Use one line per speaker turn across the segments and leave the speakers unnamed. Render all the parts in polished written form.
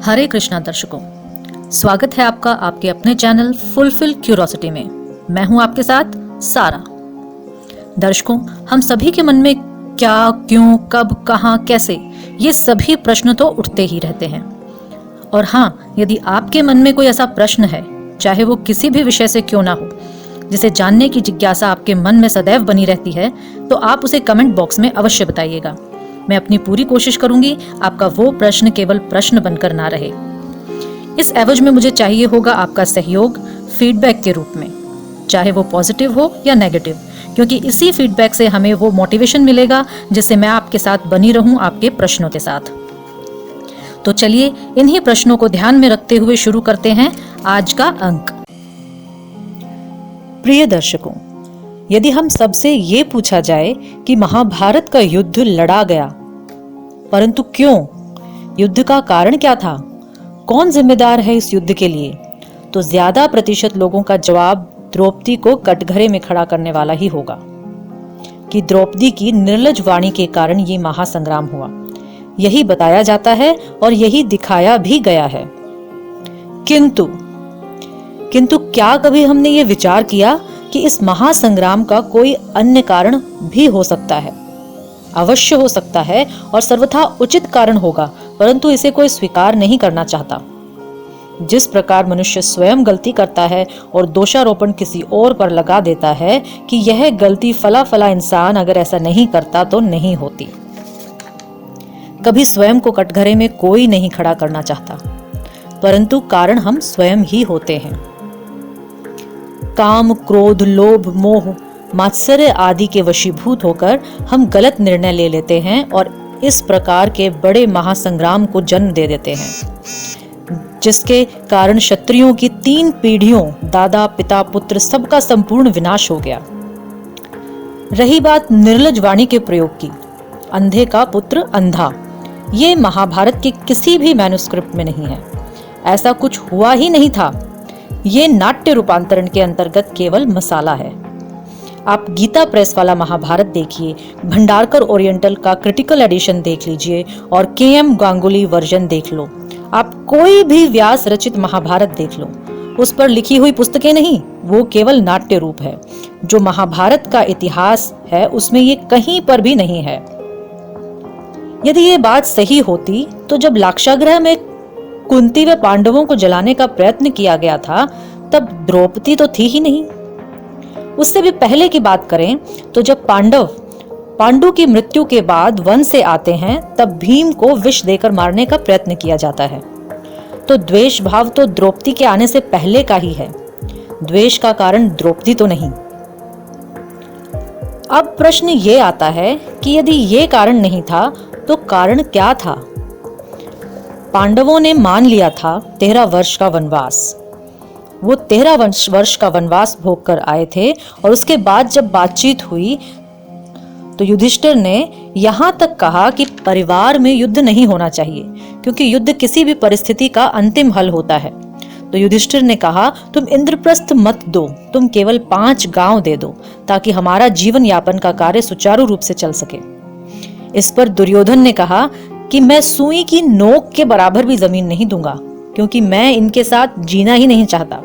हरे कृष्णा दर्शकों, स्वागत है आपका आपके अपने चैनल फुलफिल क्यूरोसिटी में। मैं हूं आपके साथ सारा। दर्शकों, हम सभी के मन में क्या, क्यों, कब, कहां, कैसे, ये सभी प्रश्न तो उठते ही रहते हैं। और हाँ, यदि आपके मन में कोई ऐसा प्रश्न है, चाहे वो किसी भी विषय से क्यों ना हो, जिसे जानने की जिज्ञासा आपके मन में सदैव बनी रहती है, तो आप उसे कमेंट बॉक्स में अवश्य बताइएगा। मैं अपनी पूरी कोशिश करूंगी आपका वो प्रश्न केवल प्रश्न बनकर ना रहे। इस एवज में मुझे चाहिए होगा आपका सहयोग फीडबैक के रूप में, चाहे वो पॉजिटिव हो या नेगेटिव, क्योंकि इसी फीडबैक से हमें वो मोटिवेशन मिलेगा जिससे मैं आपके साथ बनी रहूं आपके प्रश्नों के साथ। तो चलिए इन्हीं प्रश्नों को ध्यान में रखते हुए शुरू करते हैं आज का अंक। प्रिय दर्शकों, यदि हम सबसे ये पूछा जाए कि महाभारत का युद्ध लड़ा गया, परंतु क्यों, युद्ध का कारण क्या था, कौन जिम्मेदार है इस युद्ध के लिए, तो ज्यादा प्रतिशत लोगों का जवाब द्रौपदी को कटघरे में खड़ा करने वाला ही होगा कि द्रौपदी की निर्लज वाणी के कारण ये महासंग्राम हुआ। यही बताया जाता है और यही दिखाया भी गया है। किंतु क्या कभी हमने ये विचार किया कि इस महासंग्राम का कोई अन्य कारण भी हो सकता है? अवश्य हो सकता है और सर्वथा उचित कारण होगा, परंतु इसे कोई स्वीकार नहीं करना चाहता। जिस प्रकार मनुष्य स्वयं गलती करता है और दोषारोपण किसी और पर लगा देता है कि यह गलती फला फला इंसान अगर ऐसा नहीं करता तो नहीं होती। कभी स्वयं को कटघरे में कोई नहीं खड़ा करना चाहता, परंतु कारण हम स्वयं ही होते हैं। काम, क्रोध, लोभ, मोह, मात्सर्य आदि के वशीभूत होकर हम गलत निर्णय ले लेते हैं और इस प्रकार के बड़े महासंग्राम को जन्म दे देते हैं, जिसके कारण क्षत्रियों की 3 पीढ़ियों, दादा, पिता, पुत्र, सबका संपूर्ण विनाश हो गया। रही बात निर्लज वाणी के प्रयोग की, अंधे का पुत्र अंधा, ये महाभारत के किसी भी मैन्युस्क्रिप्ट में नहीं है। ऐसा कुछ हुआ ही नहीं था। ये नाट्य रूपांतरण के अंतर्गत केवल मसाला है। आप गीता प्रेस वाला महाभारत देखिए, भंडारकर ओरिएंटल का क्रिटिकल एडिशन देख लीजिए और KM गांगुली वर्जन देख लो। आप कोई भी व्यास रचित महाभारत देख लो, उस पर लिखी हुई पुस्तकें नहीं, वो केवल नाट्य रूप है। जो महाभारत का इतिहास है उसमें ये कहीं पर भी नहीं है। यदि ये बात सही होती तो जब लाक्षागृह में कुंती व पांडवों को जलाने का प्रयत्न किया गया था, तब द्रौपदी तो थी ही नहीं। उससे भी पहले की बात करें तो जब पांडु की मृत्यु के बाद वन से आते हैं, तब भीम को विष देकर मारने का प्रयत्न किया जाता है। तो द्वेष भाव तो द्रौपदी के आने से पहले का ही है। द्वेष का कारण द्रौपदी तो नहीं। अब प्रश्न ये आता है कि यदि ये कारण नहीं था तो कारण क्या था? पांडवों ने मान लिया था 13 वर्ष का वनवास। वो 13 वर्ष का वनवास भोग कर आए थे और उसके बाद जब बातचीत हुई तो युधिष्ठिर ने यहां तक कहा कि परिवार में युद्ध नहीं होना चाहिए, क्योंकि युद्ध किसी भी परिस्थिति का अंतिम हल होता है। तो युधिष्ठिर ने कहा, तुम इंद्रप्रस्थ मत दो, तुम केवल 5 गांव दे दो, ताकि हमारा जीवन यापन का कार्य सुचारू रूप से चल सके। इस पर दुर्योधन ने कहा कि मैं सुई की नोक के बराबर भी जमीन नहीं दूंगा, क्योंकि मैं इनके साथ जीना ही नहीं चाहता।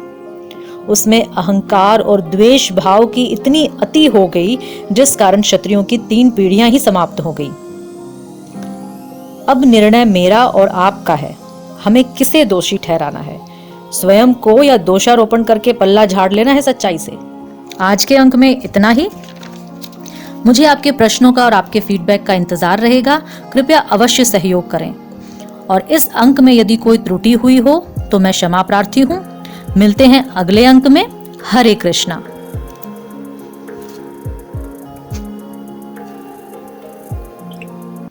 उसमें अहंकार और द्वेष भाव की इतनी अति हो गई, जिस कारण क्षत्रियों की 3 पीढ़ियां ही समाप्त हो गई। अब निर्णय मेरा और आपका है, हमें किसे दोषी ठहराना है, स्वयं को या दोषारोपण करके पल्ला झाड़ लेना है सच्चाई से। आज के अंक में इतना ही। मुझे आपके प्रश्नों का और आपके फीडबैक का इंतजार रहेगा। कृपया अवश्य सहयोग करें और इस अंक में यदि कोई त्रुटि हुई हो तो मैं क्षमा प्रार्थी हूँ। मिलते हैं अगले अंक में। हरे कृष्णा।